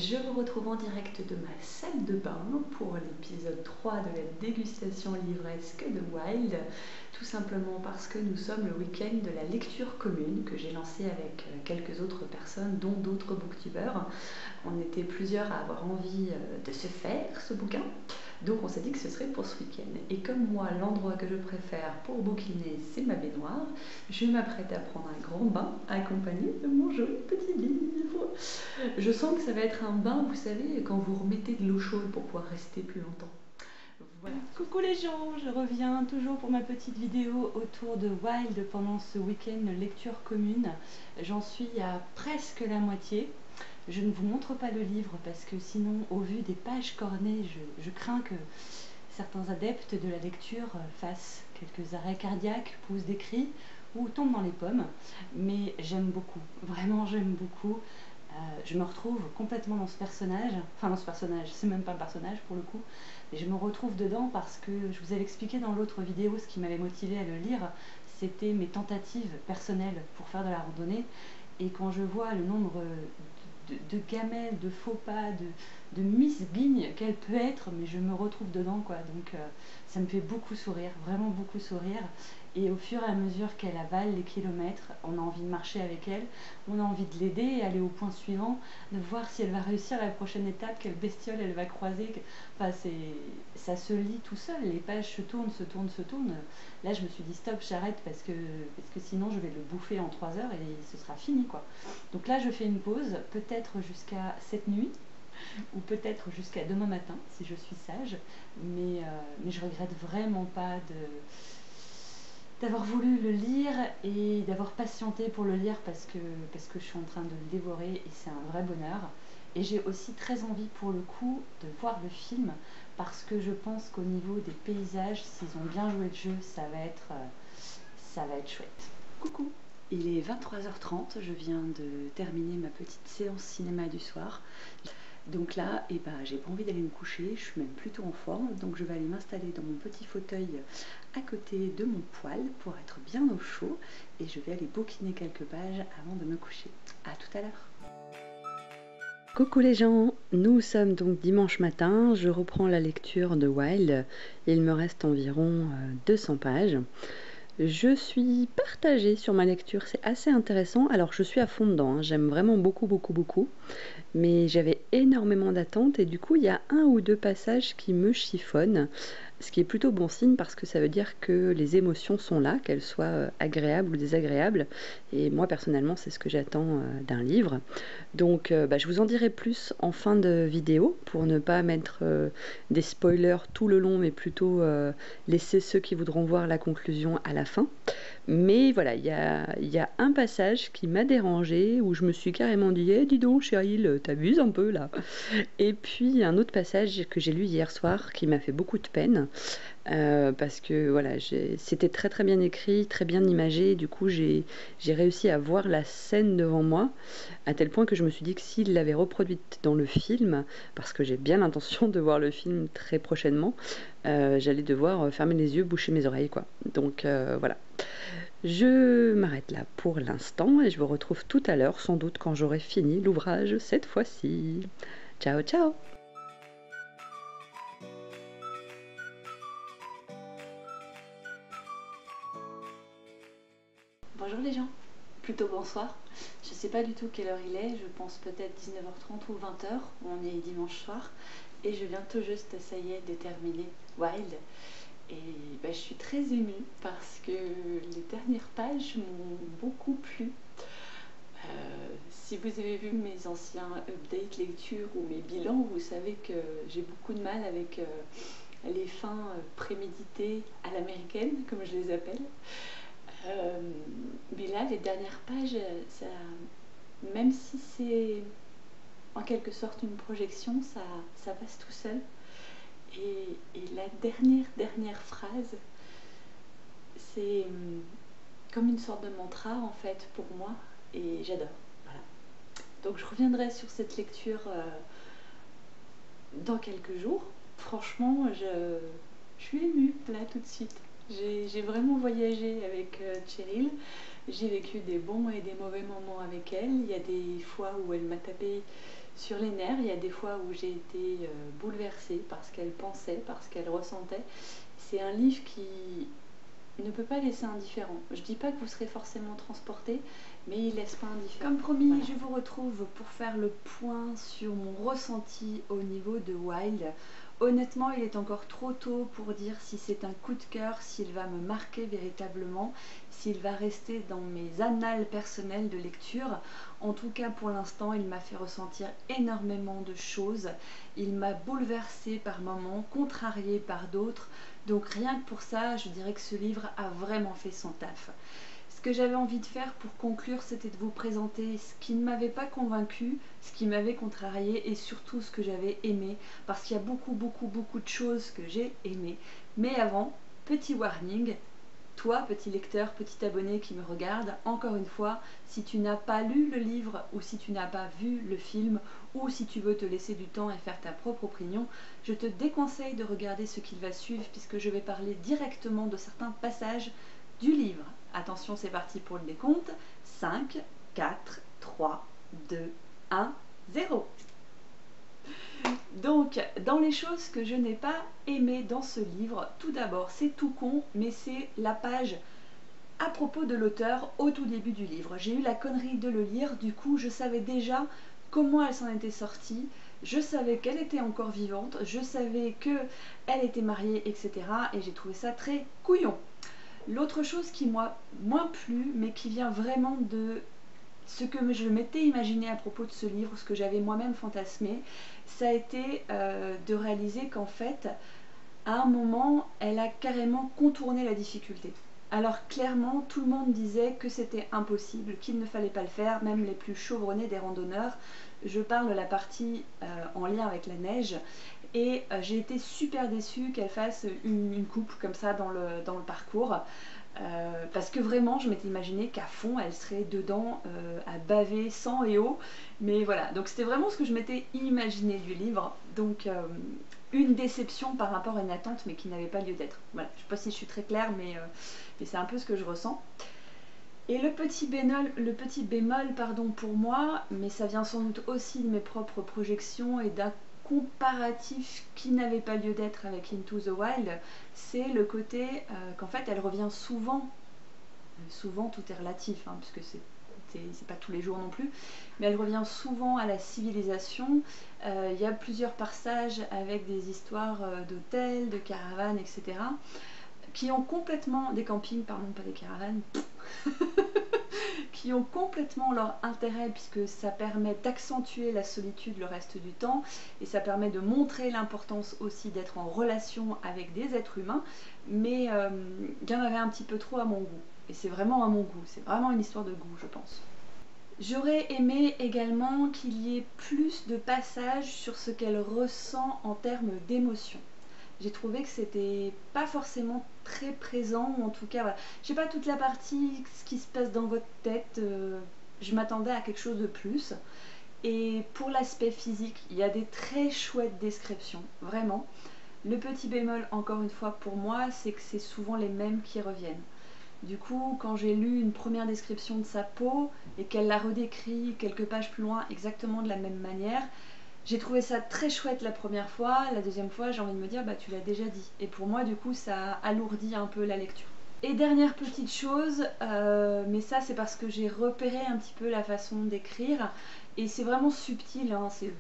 Je vous retrouve en direct de ma salle de bain pour l'épisode 3 de la dégustation livresque de Wild, tout simplement parce que nous sommes le week-end de la lecture commune que j'ai lancé avec quelques autres personnes, dont d'autres booktubeurs. On était plusieurs à avoir envie de se faire ce bouquin, donc on s'est dit que ce serait pour ce week-end. Et comme moi, l'endroit que je préfère pour bouquiner, c'est ma baignoire, je m'apprête à prendre un grand bain accompagné de mon joli petit livre. Je sens que ça va être un bain, vous savez, quand vous remettez de l'eau chaude pour pouvoir rester plus longtemps. Voilà. Coucou les gens, je reviens toujours pour ma petite vidéo autour de Wild pendant ce week-end lecture commune. J'en suis à presque la moitié. Je ne vous montre pas le livre parce que sinon, au vu des pages cornées, je crains que certains adeptes de la lecture fassent quelques arrêts cardiaques, poussent des cris ou tombent dans les pommes. Mais j'aime beaucoup, vraiment j'aime beaucoup. Je me retrouve complètement dans ce personnage, enfin dans ce personnage, c'est même pas un personnage pour le coup, mais je me retrouve dedans parce que je vous avais expliqué dans l'autre vidéo ce qui m'avait motivé à le lire, c'était mes tentatives personnelles pour faire de la randonnée, et quand je vois le nombre de gamelles, de faux pas, de misguignes qu'elle peut être, mais je me retrouve dedans quoi, donc ça me fait beaucoup sourire, vraiment beaucoup sourire. Et au fur et à mesure qu'elle avale les kilomètres, on a envie de marcher avec elle, on a envie de l'aider, aller au point suivant, de voir si elle va réussir la prochaine étape, quelle bestiole elle va croiser. Enfin, ça se lit tout seul, les pages se tournent, se tournent, se tournent. Là, je me suis dit stop, j'arrête parce que sinon je vais le bouffer en 3 heures et ce sera fini quoi. Donc là, je fais une pause, peut-être jusqu'à cette nuit, ou peut-être jusqu'à demain matin si je suis sage, mais je regrette vraiment pas d'avoir voulu le lire et d'avoir patienté pour le lire parce que je suis en train de le dévorer et c'est un vrai bonheur. Et j'ai aussi très envie pour le coup de voir le film parce que je pense qu'au niveau des paysages, s'ils ont bien joué le jeu, ça va être chouette. Coucou! Il est 23h30, je viens de terminer ma petite séance cinéma du soir. Donc là, j'ai pas envie d'aller me coucher, je suis même plutôt en forme, donc je vais aller m'installer dans mon petit fauteuil à côté de mon poêle pour être bien au chaud et je vais aller bouquiner quelques pages avant de me coucher. À tout à l'heure. Coucou les gens, nous sommes donc dimanche matin, je reprends la lecture de Wild, il me reste environ 200 pages. Je suis partagée sur ma lecture, c'est assez intéressant. Alors je suis à fond dedans, hein. J'aime vraiment beaucoup, mais j'avais énormément d'attentes et du coup il y a un ou deux passages qui me chiffonnent, ce qui est plutôt bon signe parce que ça veut dire que les émotions sont là, qu'elles soient agréables ou désagréables, et moi personnellement c'est ce que j'attends d'un livre. Donc je vous en dirai plus en fin de vidéo pour ne pas mettre des spoilers tout le long, mais plutôt laisser ceux qui voudront voir la conclusion à la fin. Mais voilà, il y a un passage qui m'a dérangée, où je me suis carrément dit « Eh, dis donc Cheryl, t'abuses un peu là !» Et puis un autre passage que j'ai lu hier soir qui m'a fait beaucoup de peine, parce que voilà, c'était très très bien écrit, très bien imagé, du coup j'ai réussi à voir la scène devant moi, à tel point que je me suis dit que s'il l'avait reproduite dans le film, parce que j'ai bien l'intention de voir le film très prochainement, j'allais devoir fermer les yeux, boucher mes oreilles quoi. Donc voilà. Je m'arrête là pour l'instant et je vous retrouve tout à l'heure, sans doute quand j'aurai fini l'ouvrage cette fois-ci. Ciao ciao! Bonjour les gens, plutôt bonsoir. Je sais pas du tout quelle heure il est, je pense peut-être 19h30 ou 20h, on est dimanche soir, et je viens tout juste, ça y est, de terminer Wild. Et je suis très émue parce que les dernières pages m'ont beaucoup plu. Si vous avez vu mes anciens updates lecture ou mes bilans, vous savez que j'ai beaucoup de mal avec les fins préméditées à l'américaine, comme je les appelle. Mais là, les dernières pages, même si c'est en quelque sorte une projection, ça passe tout seul. Et la dernière phrase, c'est comme une sorte de mantra en fait pour moi, et j'adore. Voilà. Donc je reviendrai sur cette lecture dans quelques jours. Franchement, je suis émue là tout de suite. J'ai vraiment voyagé avec Cheryl. J'ai vécu des bons et des mauvais moments avec elle. Il y a des fois où elle m'a tapé sur les nerfs. Il y a des fois où j'ai été bouleversée par ce qu'elle pensait, par ce qu'elle ressentait. C'est un livre qui ne peut pas laisser indifférent. Je dis pas que vous serez forcément transporté, mais il laisse pas indifférent. Comme promis, voilà. Je vous retrouve pour faire le point sur mon ressenti au niveau de Wild. Honnêtement, il est encore trop tôt pour dire si c'est un coup de cœur, s'il va me marquer véritablement, s'il va rester dans mes annales personnelles de lecture. En tout cas, pour l'instant, il m'a fait ressentir énormément de choses. Il m'a bouleversée par moments, contrariée par d'autres. Donc rien que pour ça, je dirais que ce livre a vraiment fait son taf. Ce que j'avais envie de faire pour conclure, c'était de vous présenter ce qui ne m'avait pas convaincu, ce qui m'avait contrarié et surtout ce que j'avais aimé, parce qu'il y a beaucoup de choses que j'ai aimées. Mais avant, petit warning, toi petit lecteur, petit abonné qui me regarde, encore une fois, si tu n'as pas lu le livre ou si tu n'as pas vu le film ou si tu veux te laisser du temps et faire ta propre opinion, je te déconseille de regarder ce qu'il va suivre puisque je vais parler directement de certains passages du livre. Attention, c'est parti pour le décompte. 5, 4, 3, 2, 1, 0. Donc, dans les choses que je n'ai pas aimées dans ce livre, tout d'abord, c'est tout con, mais c'est la page à propos de l'auteur au tout début du livre. J'ai eu la connerie de le lire, du coup, je savais déjà comment elle s'en était sortie, je savais qu'elle était encore vivante, je savais qu'elle était mariée, etc. Et j'ai trouvé ça très couillon. L'autre chose qui m'a moins plu, mais qui vient vraiment de ce que je m'étais imaginé à propos de ce livre, ce que j'avais moi-même fantasmé, ça a été de réaliser qu'en fait, à un moment, elle a carrément contourné la difficulté. Alors clairement, tout le monde disait que c'était impossible, qu'il ne fallait pas le faire, même les plus chevronnés des randonneurs. Je parle de la partie en lien avec la neige. Et j'ai été super déçue qu'elle fasse une coupe comme ça dans le parcours. Parce que vraiment je m'étais imaginé qu'à fond elle serait dedans à baver sang et eau, mais voilà, donc c'était vraiment ce que je m'étais imaginé du livre, donc une déception par rapport à une attente mais qui n'avait pas lieu d'être. Voilà, je sais pas si je suis très claire, mais c'est un peu ce que je ressens. Et le petit bémol pardon, pour moi, mais ça vient sans doute aussi de mes propres projections et d'un comparatif qui n'avait pas lieu d'être avec Into the Wild, c'est le côté qu'en fait elle revient souvent, tout est relatif, hein, puisque c'est pas tous les jours non plus, mais elle revient souvent à la civilisation. Il y a plusieurs passages avec des histoires d'hôtels, de caravanes, etc. qui ont complètement, des campings pardon, pas des caravanes, qui ont complètement leur intérêt puisque ça permet d'accentuer la solitude le reste du temps et ça permet de montrer l'importance aussi d'être en relation avec des êtres humains, mais il y en avait un petit peu trop à mon goût, et c'est vraiment à mon goût, c'est vraiment une histoire de goût je pense. J'aurais aimé également qu'il y ait plus de passages sur ce qu'elle ressent en termes d'émotion. J'ai trouvé que c'était pas forcément très présent, ou en tout cas, voilà. Je sais pas toute la partie, ce qui se passe dans votre tête, je m'attendais à quelque chose de plus. Et pour l'aspect physique, il y a des très chouettes descriptions, vraiment. Le petit bémol, encore une fois, pour moi, c'est que c'est souvent les mêmes qui reviennent. Du coup, quand j'ai lu une première description de sa peau, et qu'elle la redécrit quelques pages plus loin exactement de la même manière, j'ai trouvé ça très chouette la première fois, la deuxième fois j'ai envie de me dire bah tu l'as déjà dit. Et pour moi du coup ça alourdit un peu la lecture. Et dernière petite chose, mais ça c'est parce que j'ai repéré un petit peu la façon d'écrire, et c'est vraiment subtil, hein, c'est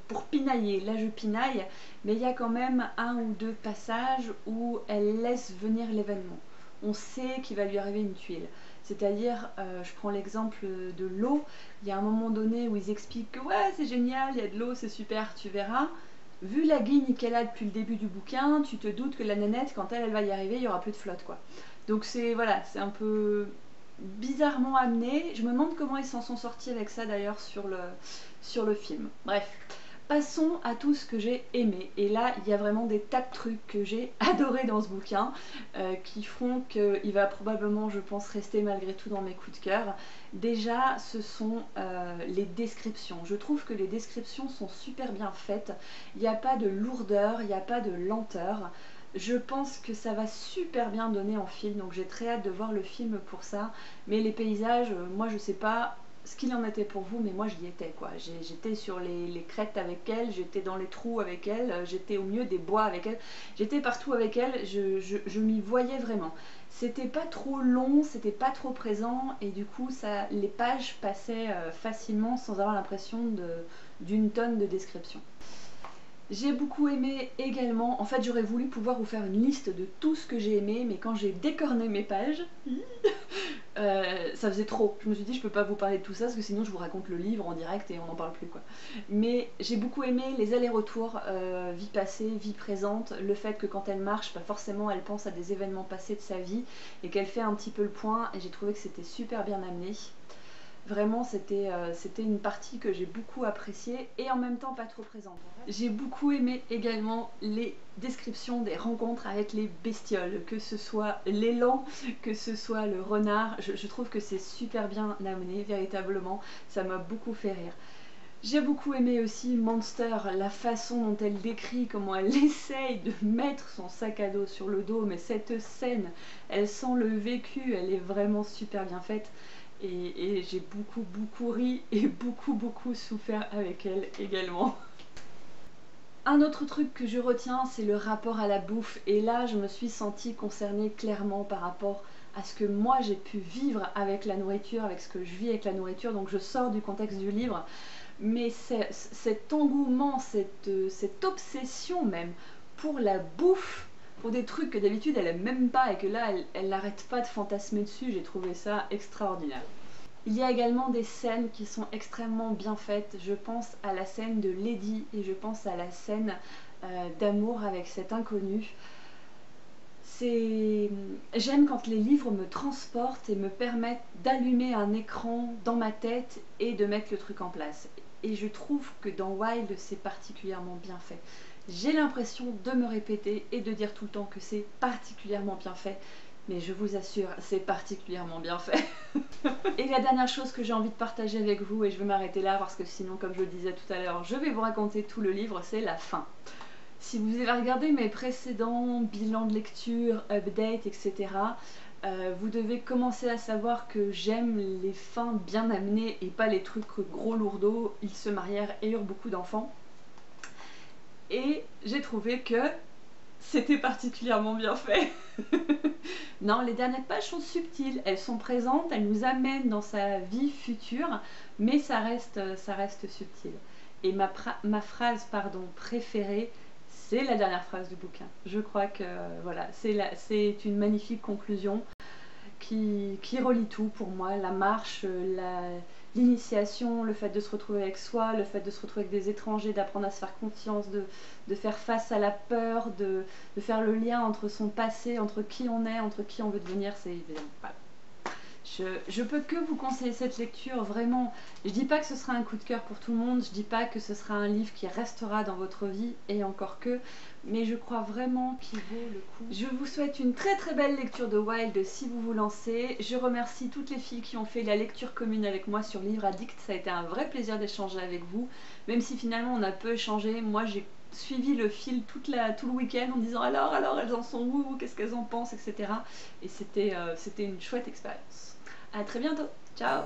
pour pinailler, là je pinaille, mais il y a quand même un ou deux passages où elle laisse venir l'événement. On sait qu'il va lui arriver une tuile. C'est-à-dire, je prends l'exemple de l'eau, il y a un moment donné où ils expliquent que ouais c'est génial, il y a de l'eau, c'est super, tu verras. Vu la guigne qu'elle a depuis le début du bouquin, tu te doutes que la nénette, quand elle va y arriver, il n'y aura plus de flotte quoi. Donc c'est voilà, c'est un peu bizarrement amené. Je me demande comment ils s'en sont sortis avec ça d'ailleurs sur le film. Bref. Passons à tout ce que j'ai aimé. Et là, il y a vraiment des tas de trucs que j'ai adoré dans ce bouquin qui font qu'il va probablement, je pense, rester malgré tout dans mes coups de cœur. Déjà, ce sont les descriptions. Je trouve que les descriptions sont super bien faites. Il n'y a pas de lourdeur, il n'y a pas de lenteur. Je pense que ça va super bien donner en film, donc j'ai très hâte de voir le film pour ça. Mais les paysages, moi je sais pas, ce qu'il en était pour vous, mais moi j'y étais quoi. J'étais sur les crêtes avec elle, j'étais dans les trous avec elle, j'étais au milieu des bois avec elle, j'étais partout avec elle, je m'y voyais vraiment. C'était pas trop long, c'était pas trop présent et du coup les pages passaient facilement sans avoir l'impression d'une tonne de description. J'ai beaucoup aimé également, en fait j'aurais voulu pouvoir vous faire une liste de tout ce que j'ai aimé, mais quand j'ai décorné mes pages, ça faisait trop. Je me suis dit je peux pas vous parler de tout ça parce que sinon je vous raconte le livre en direct et on n'en parle plus quoi. Mais j'ai beaucoup aimé les allers-retours, vie passée, vie présente, le fait que quand elle marche, bah forcément elle pense à des événements passés de sa vie et qu'elle fait un petit peu le point et j'ai trouvé que c'était super bien amené. Vraiment, c'était une partie que j'ai beaucoup appréciée et en même temps pas trop présente. J'ai beaucoup aimé également les descriptions des rencontres avec les bestioles, que ce soit l'élan, que ce soit le renard. Je trouve que c'est super bien amené, véritablement. Ça m'a beaucoup fait rire. J'ai beaucoup aimé aussi Monster, la façon dont elle décrit comment elle essaye de mettre son sac à dos sur le dos, mais cette scène, elle sent le vécu, elle est vraiment super bien faite. Et j'ai beaucoup ri et beaucoup souffert avec elle également. Un autre truc que je retiens, c'est le rapport à la bouffe. Et là, je me suis sentie concernée clairement par rapport à ce que moi j'ai pu vivre avec la nourriture, avec ce que je vis avec la nourriture. Donc je sors du contexte du livre. Mais cet engouement, cette obsession même pour la bouffe, pour des trucs que d'habitude elle aime même pas et que là elle n'arrête pas de fantasmer dessus, j'ai trouvé ça extraordinaire. Il y a également des scènes qui sont extrêmement bien faites. Je pense à la scène de Lady et je pense à la scène d'amour avec cet inconnu. J'aime quand les livres me transportent et me permettent d'allumer un écran dans ma tête et de mettre le truc en place. Et je trouve que dans Wild, c'est particulièrement bien fait. J'ai l'impression de me répéter et de dire tout le temps que c'est particulièrement bien fait, mais je vous assure, c'est particulièrement bien fait. Et la dernière chose que j'ai envie de partager avec vous, et je vais m'arrêter là parce que sinon, comme je le disais tout à l'heure, je vais vous raconter tout le livre, c'est la fin. Si vous avez regardé mes précédents bilans de lecture, updates, etc., vous devez commencer à savoir que j'aime les fins bien amenées et pas les trucs gros lourdeaux, ils se marièrent et eurent beaucoup d'enfants. Et j'ai trouvé que c'était particulièrement bien fait. Non, les dernières pages sont subtiles, elles sont présentes, elles nous amènent dans sa vie future, mais ça reste subtil. Et ma phrase préférée, c'est la dernière phrase du bouquin. Je crois que voilà, c'est une magnifique conclusion qui relie tout pour moi, la marche, l'initiation, le fait de se retrouver avec soi, le fait de se retrouver avec des étrangers, d'apprendre à se faire confiance, de faire face à la peur, de faire le lien entre son passé, entre qui on est, entre qui on veut devenir, c'est évident. Voilà. Je peux que vous conseiller cette lecture, vraiment. Je dis pas que ce sera un coup de cœur pour tout le monde, je dis pas que ce sera un livre qui restera dans votre vie, et encore que, mais je crois vraiment qu'il vaut le coup. Je vous souhaite une très belle lecture de Wild si vous vous lancez. Je remercie toutes les filles qui ont fait la lecture commune avec moi sur Livre Addict, ça a été un vrai plaisir d'échanger avec vous, même si finalement on a peu échangé. Moi j'ai suivi le fil tout le week-end en me disant alors elles en sont où, qu'est-ce qu'elles en pensent, etc. Et c'était une chouette expérience. À très bientôt, ciao!